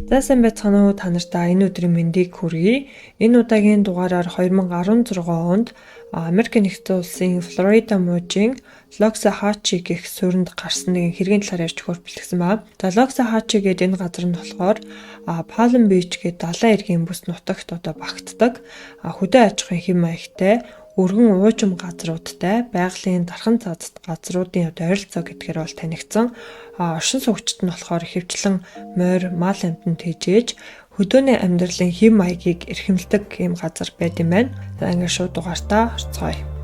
За сайн байцгаана уу, та нартай энэ өдрийн мэндийг хүргэе. Энэ удаагийн дугаараар 2016 онд Америк нэгдсэн улсын Флорида мужийн Loxahatchee гэх суурьнд гарсан нэгэн хэргийн талаар ярьж өгөх бэлтгэсэн байна. За Loxahatchee гэдэг энэ газар нь болохоор Palm Beach гэдэг далайн эргийн бүс нутагт багтдаг хөдөө аж ахуйн хэм маягтай өргөн уужим газруудтай байгалийн дархан цаазт газруудын ойролцоо гэдгээр бол танигдсан. Оршин суугчид нь болохоор ихэвчлэн морь, мал амьтанд тэжээж хөдөөний амьдралын хэм маягийг эрхэмлдэг юм газар байд юм байна. За ингээд шууд дугаартаа орцгоё.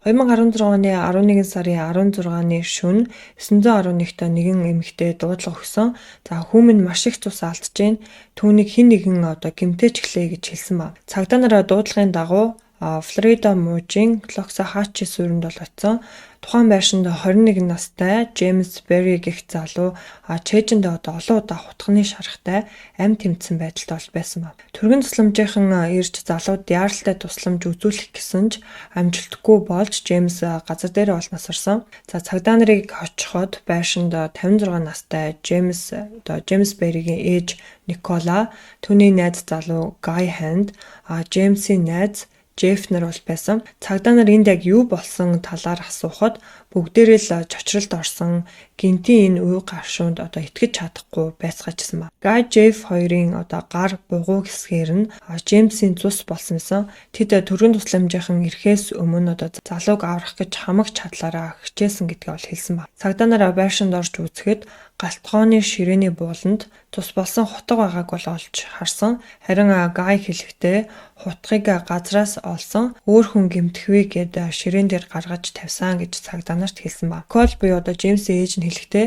2016 оны 11 сарын 16-ны шөнө 911-т нэгэн эмэгтэй дуудлага өгсөн. За хүмүн маш их цус алдж гин. Түүнийг хэн нэгэн гэмтээч гэлээ гэж хэлсэн ба. Цагдаа нараа дуудлагын дагуу Флорида мужийн Loxahatchee суурьнд бол очисон. Тухайн байшинд 21 настай Джеймс Берри гэх залуу чэйжэнд олон удаа хутганы шарахтай амь тэмцсэн байдалтай бол байсан ба. Түргэн тусламжийнхан ирж залууд яаралтай тусламж үзүүлэх гэсэн ч амжилтгүй болж Джеймс газар дээр бол насарсан. За цагдаа нарыг очиход байшинд 56 настай Джеймс Берригийн ээж Никола, түүний найз залуу Гай Ханд, Джеймсийн найз Джефф нар бол байсан. Цагдаа нар энд яг юу болсон талаар асуухад бүгдээрээ л чочролд орсон. Гинтийн энэ уй гаршуунд итгэж чадахгүй байцгаажсан ба. Гай Джефф хоёрын гар бугуу хэсгээр нь Джеймсийн цус болсон юмсан. Тэд түргэн тусламжийнхан ирэхээс өмнө залууг аврах гэж хамаг чадлаараа хичээсэн гэдгийг бол хэлсэн ба. Цагдаа нараа байшинд орж үзэхэд галтгооны ширээний бууланд тус болсон хутга байгааг бол олж харсан. Харин Гай хэлэхдээ хутгыг газраас олсон өөр хүн гэмтэх вэ гэд ширээн дээр гаргаж тавьсан гэж цагдаа нарт хэлсэн ба. Кол буюу Джеймсийн ээж нь хэлэхдээ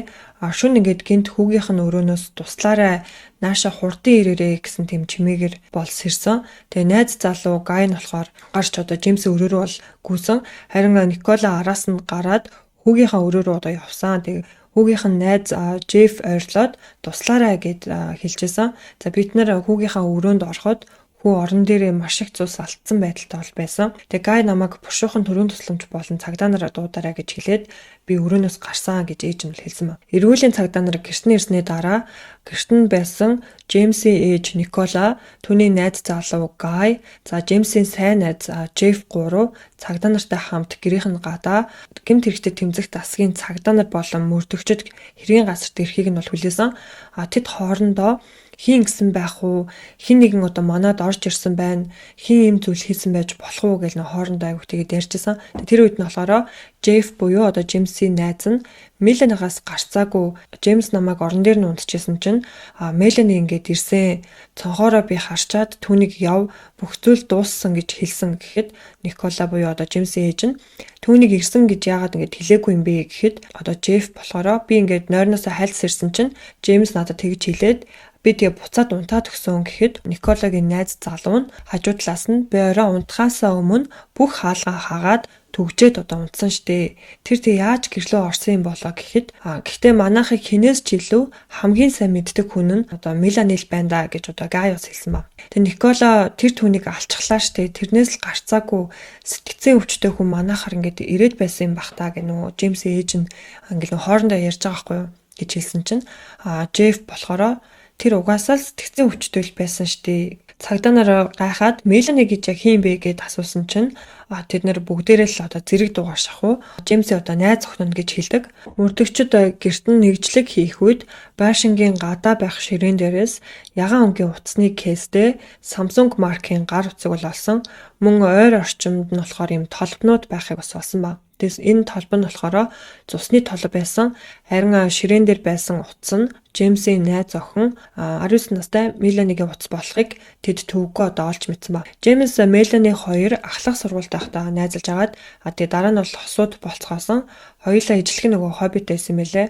шүн ингээд гинт хүүгийнх нь өрөөнөөс туслаарай нааша хурдан ирээрээ гэсэн тийм чимээгээр болж сэрсэн. Тэгээ найз залуу Гай нь болохоор гарч Джеймсийн өрөө рүү бол гүйсэн. Харин Никола араас нь гараад хүүгийнхаа өрөө рүү явсан. Тэгээ хүүгийнх нь найз Джефф ойрлоод туслаарай гэд хэлжсэн. За бид нэр хүүгийнхаа өрөөнд ороход хүү орон дээрээ маш их цус алдсан байдалтай бол байсан. Тэгээ Гай намайг бушуухан төрийн тусламж болон цагдаа нараа дуудаарай гэж хэлээд би өрөөнөөс гарсан гэж ээж нь хэлсэн ба. Эрүүлийн цагдаа нар гэрт нь ирсний дараа гэрт нь байсан Джеймсийн ээж Никола, түүний найз залуу Гай, за Джеймсийн сайн найз Джефф 3 цагдаа нартай хамт гэрийнх нь гадаа гэмт хэрэгтээ тэмцэх засгийн цагдаа нар болон мөрдөгчд хэргийн газарт ирэхийг нь бол хүлээсэн. Тэд хоорондоо хин гисэн байх уу, хин нэгэн манад орж ирсэн байна, хин юм зүйл хийсэн байж болох уу гэж хоорондоо аяг тэгээд ярьжсэн. Тэр үед нь болохоор Джефф буюу Джеймсийн найз нь Меланигаас гарцаагүй Джеймс намайг орон дээр нь унтчихсан чинь Мелани ингээд ирсэн. Цонхоороо би харчаад түүнийг яв бүх зүйл дууссан гэж хэлсэн гэхэд Никола буюу Джеймсийн ээж нь түүнийг ирсэн гэж яагаад ингээд хэлээгүй юм бэ гэхэд Джефф болохоор би ингээд нойрноос хайлс ирсэн чинь Джеймс надад тэгж хэлээд би тэгээ буцаад унтаад өгсөн гэхэд Николагийн найз залуу нь хажуу талаас нь би орой унтахаасаа өмнө бүх хаалгаа хагаад түгжээд унтсан штэ. Тэр тэг яаж гэрлөө орсон юм болоо гэхэд гэхдээ манайхыг хинээс ч илүү хамгийн сайн мэддэг хүн нь Мелани л байна да гэж Гай бас хэлсэн ба. Тэг Никола тэр түүнийг алчглаа штэ. Тэрнээс л гарцаагүй сэтгцэн өвчтэй хүн манайхаар ингээд ирээд байсан юм бах та гэх нөгөө Джеймсийн ээж нь ингээд хоорондоо ярьж байгаа байхгүй юу гэж хэлсэн чинь Джефф болохоро тэр угаасаа л сэтгцэн өвчтөл байсан штэ. Цагдаа нараа гайхаад Мелани гэж яг хин бэ гэд асуусан чинь тэд нэр бүгдээрээ л зэрэг дуугар шахуу Джеймсийн найз охин гэж хэлдэг. Мөрдөгчд гэрт нь нэгжлэг хийх үед байшингийн гадаа байх ширээн дээрээс ягаан өнгийн утасны кейстэй Samsung маркийн гар утсыг бол олсон. Мөн ойр орчимд нь болохоор юм толбнууд байхыг бас олсон ба. Тэс энэ толбо нь болохоор цусны толбо байсан. Харин ширээн дээр байсан утас нь Джеймсийн найз охин 19 настай Меланигийн утас болохыг тэд төвгөө олж мэдсэн ба. Джеймс Мелани хоёр ахлах сургуультай байхдаа найзалж агаад тэгээ дараа нь бол хосууд болцгоосон. Хоёулаа ижлэх нөгөө хоббитэй байсан мэлээ.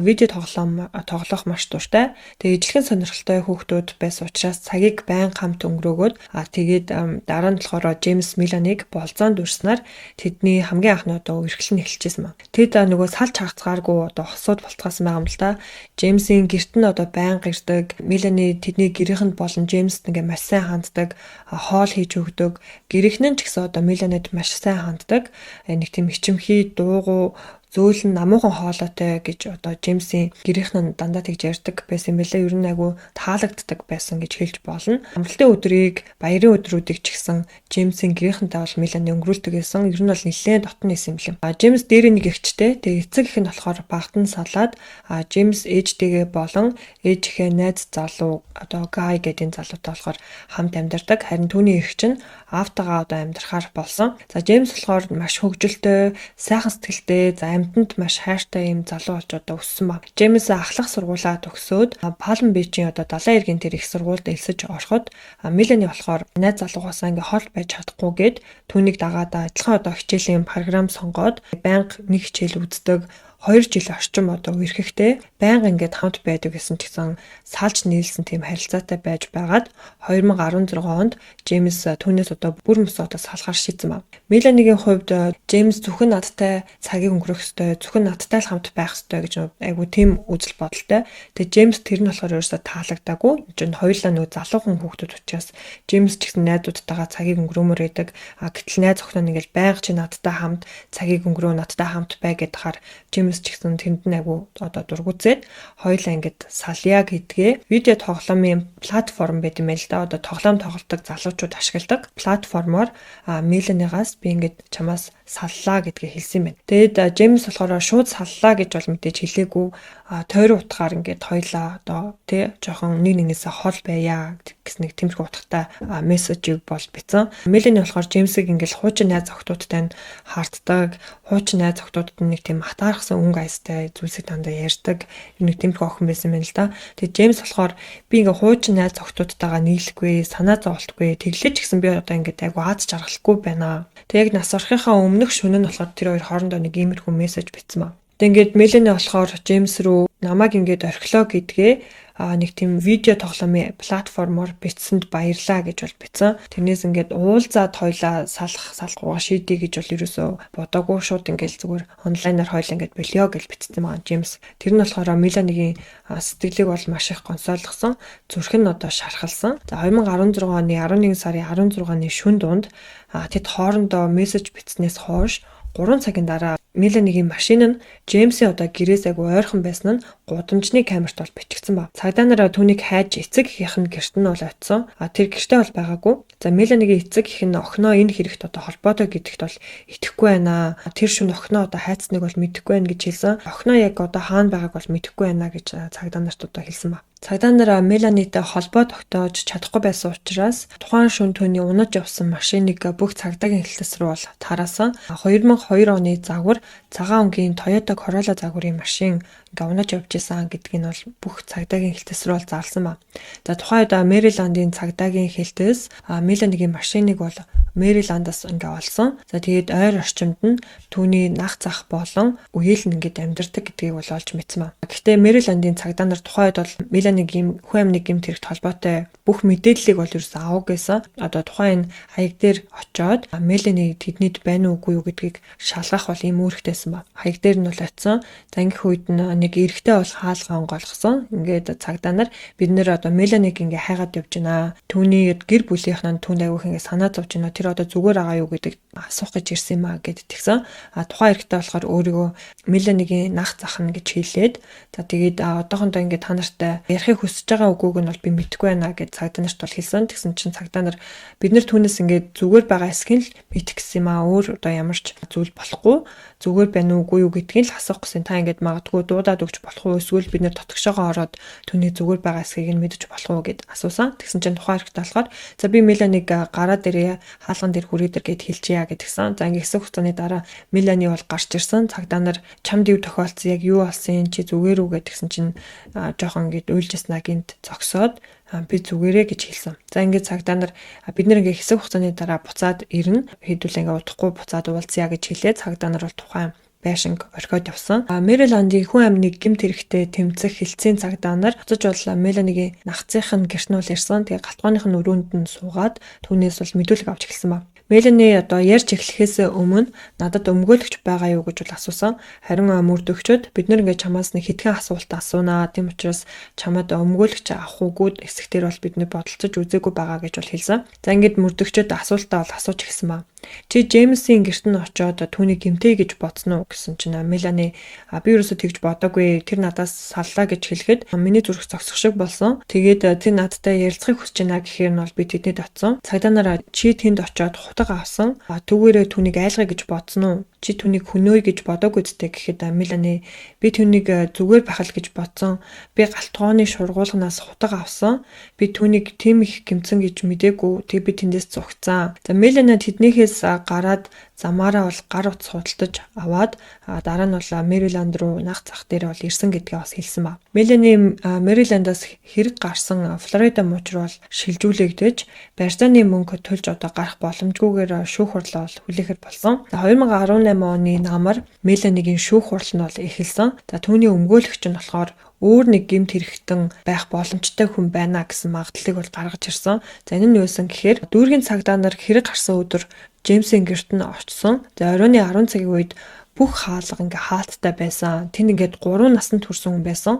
Видео тоглох маш дуртай. Тэгээ ижлэхэн сонирхолтой хүүхдүүд байсан учраас цагийг байн хамт өнгөрөөгөөд тэгээд дараа нь болохоор Джеймс Меланиг болзоонд үрснээр тэдний хамгийн анхны үргэлжлэн эхэлчихсэн ба. Тэд нөгөө салж хагацгааргүй хосууд болцгоосон байгаа юм л да. Джеймсийн гэрт нь байнга ирдэг. Мелани тэдний гэрийнхэнд болон Джеймст ингээ маш сайн ханддаг. Хоол хийж өгдөг. Гэрийнхэн ч гэсэн Меланид маш сайн ханддаг. Нэг тийм ичимхий дуугу зөөл нь намуухан хоолойтой гэж одоо Джеймсийн гэрийнхэн дандаа тэгж ярьдаг байсан юм билээ. Ер нь айгүй таалагддаг байсан гэж хэлж болно. Амралтын өдрийг, баярын өдрүүдийг ч гэсэн Джеймсийн гэрийнхэнтэй бол Мелани өнгөрүүлдэг байсан. Ер нь бол нэлээд дотн байсан юм лээ. Джеймс дээр нэг эгчтэй. Тэгээ эцэг их нь болохоор багтан салаад Джеймс ээжтэйгээ болон ээжийнхээ найз залуу одоо Гай гэдэг залуутай болохоор хамт амьдардаг. Харин түүний эх чинь аавтайгаа одоо амьдрахаар болсон. За Джеймс болохоор маш хөгжилтэй, сайхан сэтгэлтэй, за амьтанд маш хайртай юм залуу болж одоо өссөн ба. Джеймс ахлах сургуулаа төгсөөд Палм Бичийн одоо далайн эргийн тэр их сургуульд элсэж ороход Мелани болохоор найз залуугаасаа ингээ хол байж чадахгүйгээд түүнийг дагаад адилхан одоо хичээлийн програм сонгоод байнга нэг хичээл үздэг. 2 жил орчим одоо үерхэхтэй байнга ингээд хамт байдаг гэсэн ч гэсэн салж нийлсэн тийм харилцаатай байж байгаад 2016 онд Джеймс түүнээс одоо бүр мөс одоо салахаар шийдсэн ба. Меланигийн хувьд Джеймс зөвхөн надтай цагийг өнгөрөх ёстой, зөвхөн надтай л хамт байх ёстой гэж айгу тийм үзэл бодолтой. Тэгээ Джеймс тэр нь болохоор ерөөсө таалагдаагүй. Жин хоёулаа нөгөө залуухан хүүхдүүд учраас Джеймс ч гэсэн найзуудтайгаа цагийг өнгөрөөмөр байдаг. Гэтэл найз охин нь ингээл байнга чи надтай хамт цагийг өнгөрөө, надтай хамт бай гэдээ хаар Джеймс ч гэсэн тэнд нь айгу одоо дургуцээд хоёулаа ингээд салъя гэдгээ видео тоглоомын платформ байт юм байл да. Одоо тоглоом тоглодог залуучууд ашигладаг платформоор Меланигаас би ингээд чамаас саллаа гэдгээ хэлсэн юм байна. Тэгээд Джеймс болохоор шууд саллаа гэж бол мэдээж хэлээгүй. Тойрон утгаар ингээд хоёлаа одоо тий жоохон нэг нэгнээсээ хол байя гэсэн нэг тэмдэг утгатай мессежийг бол бичсэн. Мелани болохоор Джеймсийг ингээд хуучин найз охтуудтай хаарддаг, хуучин найз охтуудад нэг тийм хатаархсан өнгө айстай зүйлсийг дандаа ярьдаг. Нэг тэмдэг охин байсан байна л да. Тэгээд Джеймс болохоор би ингээд хуучин найз охтуудтайгаа нийлэхгүй, санаа зовлтгүй, тэглэж гисэн би одоо ингээд айгу аз жаргалахгүй байна. Тэг яг нас орохынхаа өмнөх шөнө нь болохоор тэр хоёр хоорондоо нэг иймэрхүү мессеж бичсэн ба. Тэг ингээд Мелани болохоор Джеймс рүү намайг ингээд орхилоо гэдгээ нэг тийм видео тоглоомын платформоор бичсэнд баярлаа гэж бол бичсэн. Тэрнээс ингээд уулзаад хоёлаа салахгүйгаа шийдэе гэж бол ерөөсөө бодоогүй, шууд ингээд зүгээр онлайнаар хоёлаа ингээд болио гэж бичсэн байгаа Джеймс. Тэр нь болохоор Меланигийн сэтгэлийг бол маш их гонсойлгосон. Зүрх нь одоо шархалсан. За 2016 оны 11 сарын 16-ны шөнө дунд тэд хоорондоо мессеж бичснээс хойш 3 цагийн дараа Меланигийн машин нь Джеймсийн одоо гэрээс айгу ойрхон байсан нь гудамжны камерт бол бичигдсэн ба. Цагдаа нараа түүнийг хайж эцэг их нь гэрт нь бол очсон. Тэр гэртээ бол байгаагүй. За Меланигийн эцэг их нь охиноо энэ хэрэгт одоо холбоотой гэдэгт бол итгэхгүй байна. Тэр шөнө охиноо одоо хайцсныг бол мэдэхгүй байна гэж хэлсэн. Охиноо яг одоо хаана байгааг бол мэдэхгүй байна гэж цагдаа нарт одоо хэлсэн ба. Цагдаа нараа Меланитай холбоо тогтоож чадахгүй байсан учраас тухайн шөнө түүний унаж явсан машиныг бүх цагдаагийн хэлтс рүү бол тараасан. 2002 оны загвар цагаан өнгийн Toyota Corolla загварын машин ингээ унаж явж исэн гэдгийг нь бол бүх цагдаагийн хэлтс рүү зарласан ба. За тухайн үед Мэриландын цагдаагийн хэлтс Меланигийн машиныг бол Мэриландаас ингээ олсон. За тэгээд ойр орчимд нь түүний нах зах болон үеэл нь ингээд амьдардаг гэдгийг бол олж мэдсэн ба. Гэхдээ Мэриландын цагдаа нар тухайн үед бол Меланигийн хүн амны гэмт хэрэгт холбоотой бүх мэдээллийг бол ерөөс авах гэсэн. Одоо тухайн хаяг дээр очиод Мелани тэднийд байна уугүй юу гэдгийг шалгах бол ийм үүрэгтэйсэн ба. Хаяг дээр нь бол очисон. За ингэх үед нэг эрэгтэй бол хаалгаа онгойлгосон. Ингээд цагдаа нар бид нэр одоо Меланийг ингээ хайгаад явж байна. Түүний гэр бүлийнх нь түүнд аягүй ингээ санаа зовж байна. Тэр одоо зүгээр байгаа юу гэдэг асуух гэж ирсэн юм а гэд тэгсэн. Тухайн эрэгтэй болохоор өөрийгөө Меланигийн нах захна гэж хэлээд за тэгээд одоохондоо ингээ та нартай ярихыг хүсэж байгаа үгүйг нь бол би мэдэхгүй байна гэж цагдаа нарт бол хэлсэн. Тэгсэн чинь цагдаа нар бид нар түүнээс ингээ зүгээр байгаа эсхин л мэдэх гэсэн юм а. Өөр одоо ямар ч зүйл болохгүй. Зүгээр байна уугүй юу гэдгийг л асуух гэсэн. Та ингээд магадгүй дуудаад өгч болох уу? Эсвэл бид нэр тотгошоогоо ороод түүний зүгээр байгаа эсхийг нь мэдэж болох уу гэд асуусан. Тэгсэн чинь тухайн хэрэгт болохоор за би Меланийг гараа дээрээ хаалган дээр хүрээ дээр гэд хэлчихье гэдгсэн. За ингээд хэсэг хугацааны дараа Мелани бол гарч ирсэн. Цагдаа нар чамд юу тохиолдсон, яг юу болсон, чи зүгээр үү гэдгсэн чинь жоохон ингээд уйлжсна гинт зогсоод би зүгээрээ гэж хэлсэн. За ингээд цагдаа нар бид нэр ингээд хэсэг хугацааны дараа буцаад ирнэ. Хэдүүлээ ингээд удахгүй буцаад уулзъя гэж хэлээ. Цагдаа нар бол тухайн байшинг орхиод явсан. Мэриландын хүн амныг гэмт хэрэгтэй тэмцэх хэлцээний цагдаа нар буцаж бол Меланигийн нагцынх нь гэрт нь бол ирсэн. Тэгээ галтгооных нь өрөөнд нь суугаад түүнээс бол мэдүүлэг авч эхэлсэн ба. Мелани одоо ярьж эхлэхээс өмнө надад өмгөөлөгч байгаа юу гэж бол асуусан. Харин мөрдөгчөд бид нэр ингээд чамаас нэг хэдхэн асуулт асуунаа. Тийм учраас чамд өмгөөлөгч авах уугүй эсэхтэр бол бид нэр бодолцож үзээгүй байгаа гэж бол хэлсэн. За ингээд мөрдөгчөд асуултаа бол асууж эхэлсэн ба. Чи Джеймсийн гэрт нь очиод түүнийг гэмтээ гэж бодсон уу гэсэн чинь Мелани би ерөөсөө тэгж бодоогүй. Тэр надаас саллаа гэж хэлэхэд миний зүрх зогсох шиг болсон. Тэгээд тэр надтай ярилцахыг хүсэж байна гэхээр нь бол би тэдэд очсон. Цагдаа чи тэнд очиод хутга авсан. Түүгээрээ түүнийг айлгая гэж бодсон уу? Чи түүнийг хөнөөе гэж бодоогүй зүтэй гэхэд Мелани би түүнийг зүгээр байх л гэж бодсон. Би галтгооны шургуулганаас хутга авсан. Би түүнийг тийм их гэмцэн гэж мэдээгүй. Тэг би тэндээс зугцсан. За Мелани тэднийхээс гараад замаараа бол гар утас худалдаж аваад дараа нь бол Мэриленд руу нах зах дээр бол ирсэн гэдгээ бас хэлсэн ба. Мелани Мэрилендаас хэрэг гарсан Флорида мужид бол шилжүүлэгдэж барьцааны мөнгө төлж одоо гарах боломжгүйгээр шүүх хурлаа бол хүлээхэд болсон. 2018 оны намар Меланигийн шүүх хурал нь бол эхэлсэн. За түүний өмгөөлөгч нь болохоор өөр нэг гэмт хэрэгтэн байх боломжтой хүн байна гэсэн магадлалыг бол гаргаж ирсэн. За энэ нь юу вэ гэхээр дүүргийн цагдаа нар хэрэг гарсан өдөр Джеймсийн гэрт нь очсон. За оройн 10 цагийн үед бүх хаалга ингээ хаалттай байсан. Тэнд ингээд 3 наснд хүрсэн хүн байсан.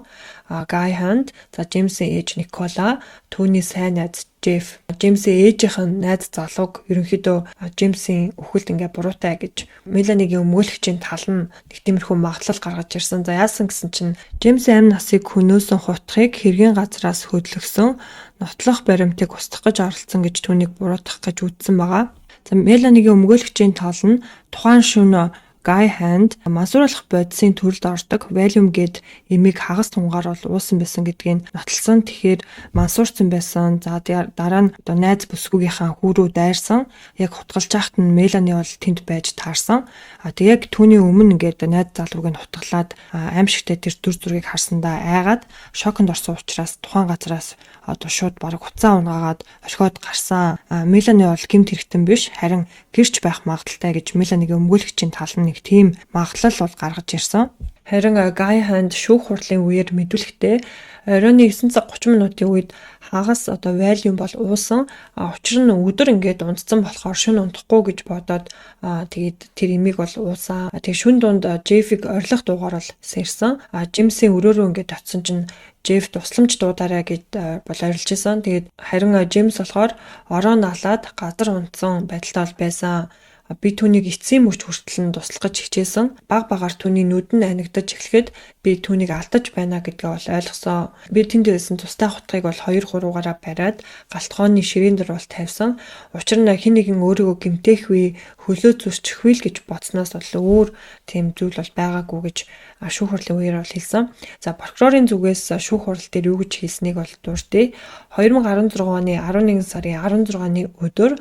Guy Hand, за Джеймсийн ээж Никола, түүний сайн найз Jeff, Джеймсийн ээжийнх нь найз залууг ерөнхийдөө Джеймсийн өхөлд ингээ буруутай гэж Меланигийн өмгөөлөгчийн тал нь нэг тиймэрхүү магадлал гаргаж ирсэн. За яасан гэсэн чинь Джеймсийн амь насыг хөнөөсөн хутгийг хэргийн газраас хөдлөсөн нотлох баримтыг устгах гэж оролцсон гэж түүнийг буруутгах гэж үзсэн байгаа. За Меланигийн өмгөөлөгчийн тал нь тухайн шөнө Guy Hand мансууруулах бодисын төрөлд ордог Valium гээд эмийг хагас тунгаар бол уусан байсан гэдгийг нотолсон. Тэгэхээр мансуурсан байсан. За дараа нь одоо найз бүсгүйгийнхаа хүү рүү дайрсан. Яг хутгалж байхад нь Мелани бол тэнд байж таарсан. Тэг яг түүний өмнө ингээд найз залууг нь хутгалаад аимшигтай тэр дүр зургийг харсандаа айгаад шоконд орсон учраас тухайн газраас одоо шууд бараг уцаа унгаагаад орхиод гарсан. Мелани бол гэмт хэрэгтэн биш, харин гэрч байх магадaltaй гэж Меланигийн өмгөөлөгчийн тал нь нэг тийм магадлал бол гаргаж ирсэн. Харин Guy Hand шүүх хурлын үеэр мэдүүлэхдээ оройн 9 цаг 30 минутын үед хагас одоо Valium бол уусан. Учир нь өдөр ингээд унтцсан болохоор шөнө унтахгүй гэж бодоод тэгээд тэр эмийг бол уусан. Тэгээд шөнө дунд Jeff-ийг орилох дуугаар бол сэрсэн. Джеймсийн өрөөрөө ингээд татсан чинь Jeff тусламж дуудаарай гэд бол орилж исэн. Тэгээд харин Джеймс болохоор ороо налаад газар унтсан байдалтай бол байсан. Би түүнийг эцсийн мөч хүртэл нь туслах гэж хичээсэн. Баг багаар түүний нүд нь анигдаж эхлэхэд би түүнийг алдаж байна гэдгээ бол ойлгосон. Би тэнд байсан тустай хутгийг бол 2-3-аараа бариад галтгооны ширээн дээр бол тавьсан. Учир нь хэн нэгэн өөрийгөө гэмтэх үе хөлөө зүсчихвэл гэж бодсноос бол өөр тийм зүйл бол байгаагүй гэж шүүх хурлын үеэр бол хэлсэн. За прокурорын зүгээс шүүх хурал дээр юу гэж хэлснийг бол дурдъя. 2016 оны 11 сарын 16-ны өдөр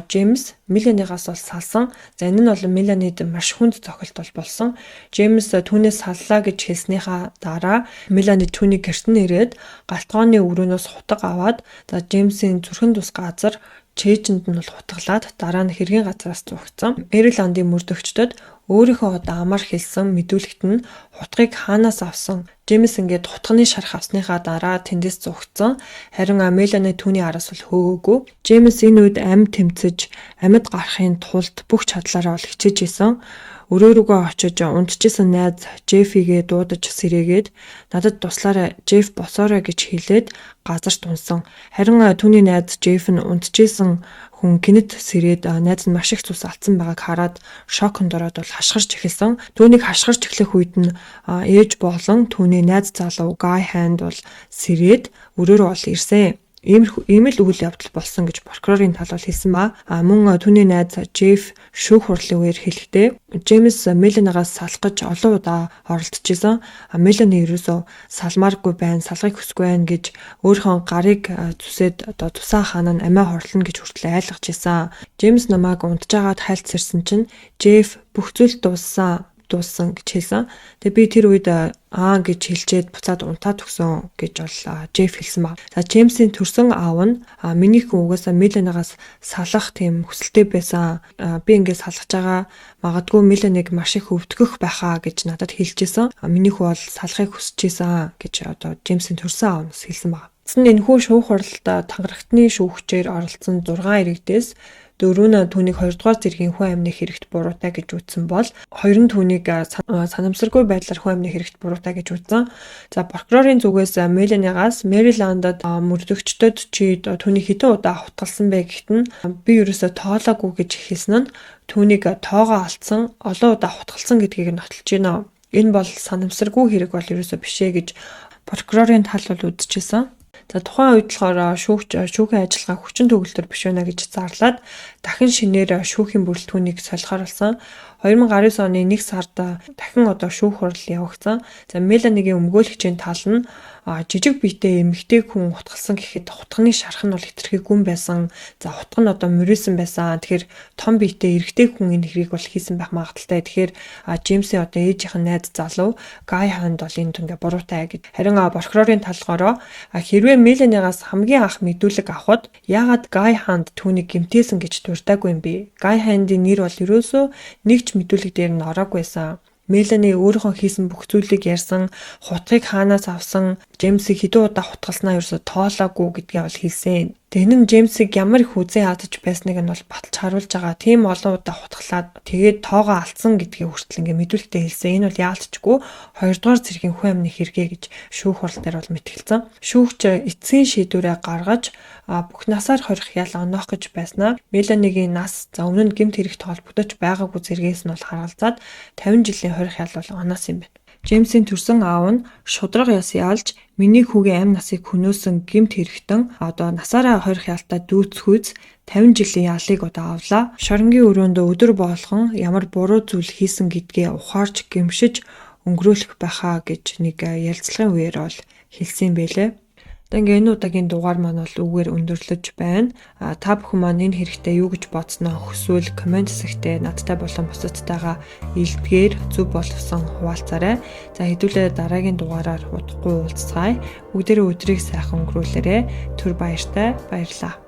Джеймс Меланигаас бол салсан. За энэ нь бол Меланид маш хүнд цохилт бол болсон. Джеймс түүнээс саллаа гэж хэлснийхаа дараа Мелани түүний гэрт нь ирээд галтгооны өрөөнөөс хутга аваад за Джеймсийн зүрхэн тус газар чэйжэнд нь бол хутгалаад дараа нь хэргийн газраас зугцсан. Мэрилендийн мөрдөгчдөд өөрийнхөө одоо амар хэлсэн мэдүүлэгт нь хутгийг хаанаас авсан Джеймс ингээд хутганы шарх авсныхаа дараа тэндээс зугцсан. Харин Мелани түүний араас бол хөөгөөгүй. Джеймс энэ үед амьд тэмцэж амьд гарахын тулд бүх чадлаараа бол хичээж исэн. Өрөөрөөгөө очиж унтчихсан найз Джеффигээ дуудаж сэрээгээд надад туслаарай, Джефф босоорой гэж хэлээд газарт унсан. Харин түүний найз Джефф нь унтчихсан хүн гинэт сэрээд найз нь маш их цус алдсан байгааг хараад шоконд ороод бол хашгирч эхэлсэн. Түүнийг хашгирч эхлэх үед нь ээж болон түүний найз залуу Guy Hand бол сэрээд өрөөрөө бол ирсэн. Ийм л үйл явдал болсон гэж прокурорын тал бол хэлсэн ба мөн түүний найз Jeff шүүх хурлын үеэр хэлэхдээ Джеймс Меланигаас салах гэж олон удаа оролдож исэн. Мелани ерөөсөө салмааргүй байна, салахыг хүсгүй байна гэж өөрийнхөө гарыг зүсээд одоо тусаа хаана нь амиа хорлоно гэж хүртэл айлгаж исэн. Джеймс намайг унтжгаад хайлт сэрсэн чинь Jeff бүх зүйл дууссан гэж хэлсэн. Тэгээ би тэр үед гэж хэлчихэд буцаад унтаад өгсөн гэж бол Jeff хэлсэн баг. За Джеймсийн төрсөн аав нь миний хүн угаасаа Меланигаас салах тийм хүсэлтэй байсан. Би ингээд салгаж байгаа магадгүй Меланиг маш их өвдгөх байхаа гэж надад хэлжсэн. Миний хүн бол салахыг хүсэж исэн гэж одоо Джеймсийн төрсөн аав нь хэлсэн баг. Энэхүү шүүх хуралд тангарагтны шүүгчээр оролцсон 6 иргэдээс 4 нь түүнийг 2 дугаар зэргийн хүн амны хэрэгт буруутай гэж үзсэн бол 2 нь түүнийг санамсаргүй байдлаар хүн амны хэрэгт буруутай гэж үзсэн. За прокурорын зүгээс Меланигаас Мэриландад мөрдөгчдөд чи түүнийг хэдэн удаа хутгалсан бэ гэхэд нь би ерөөсөө тоолоогүй гэж хэлсэн нь түүнийг тоогоо алдсан, олон удаа хутгалсан гэдгийг нотолж байна. Энэ бол санамсаргүй хэрэг бол ерөөсөө биш ээ гэж прокурорын тал бол үзчихсэн. За тухайн үед болохоор шүүхийн ажиллагаа хүчин төгөлдөр биш байна гэж зарлаад дахин шинээр шүүхийн бүрэлдэхүүнийг түүнийг солихоор болсон. 2019 оны 1 сард дахин шүүх хурал явагдсан. За Меланигийн өмгөөлөгчийн тал нь жижиг биетэй эмэгтэй хүн хутгалсан гэхэд хутганы шарах нь бол хэтэрхийгүй байсан. За хутга нь мөрөөсөн байсан. Тэгэхээр том биетэй эрэгтэй хүн энэ хэрийг бол хийсэн байх магадaltaй. Тэгэхээр Джеймсийн ээжийнх нь найз залуу Гай Ханд бол энд ингээ буруутай гэж. Харин прокурорын талгаараа хэрвээ Меланигаас хамгийн анх мэдүүлэг авахд яагаад Гай Ханд түүнийг гэмтээсэн гэж дурдаагүй юм бэ? Гай Хандын нэр бол ерөөсөө нэг ч мэдүүлэг дээр нь ороогүй байсан. Мелани өөрийнхөө хийсэн бүх зүйлийг ярьсан, хутгийг хаанаас авсан, Джеймсийг хэдэн удаа хутгалснаа ерөөсө тоолоогүй гэдгээ бол хэлсэн. Энэ нь Джеймсийг ямар их үзэн ядаж байсныг нь бол баталж харуулж байгаа. Тийм олон удаа хутгалаад тэгээд тоогоо алдсан гэдгийг хүртэл ингээ мэдүүлэгтэй хэлсэн. Энэ бол яалтчгүй 2 дугаар зэргийн хүн амны хэрэгэ гэж шүүх хурал дээр бол мэтгэлцэн. Шүүгч эцсийн шийдвэрээ гаргаж бүх насаар хорих ял оноох гэж байснаа Меланигийн нас өмнө нь гэмт хэрэгт холбогдож байгаагүй зэргээс нь бол харгалзаад 50 жилийн хорих ял бол оноосон юм байна. Джеймсийн төрсөн аав нь шудраг яс ялж миний хүүгийн амь насыг хөнөөсөн гэмт хэрэгтэн насаараа хорих ялтаа дүүцхүүц 50 жилийн ялыг авлаа. Шоронгийн өрөөнд өдөр болгон ямар буруу зүйл хийсэн гэдгээ ухаарч гэмшиж өнгөрөөлөх байхаа гэж нэг ярилцлагын үеэр бол хэлсэн байлээ. Ингээ энэ удаагийн дугаар маань бол үгээр өндөрлөж байна. Та бүхэн маань энэ хэрэгтэй юу гэж бодсноо хүсвэл комент хэсэгтээ надтай болон бусадтайгаа илтгэхээр зөв боловсон хуваалцаарай. За хэдүүлээ дараагийн дугаараар удахгүй уулзцаая. Бүгдээрээ өдрийг сайхан өнгөрүүлээрэй. Түр баяртай баярлалаа.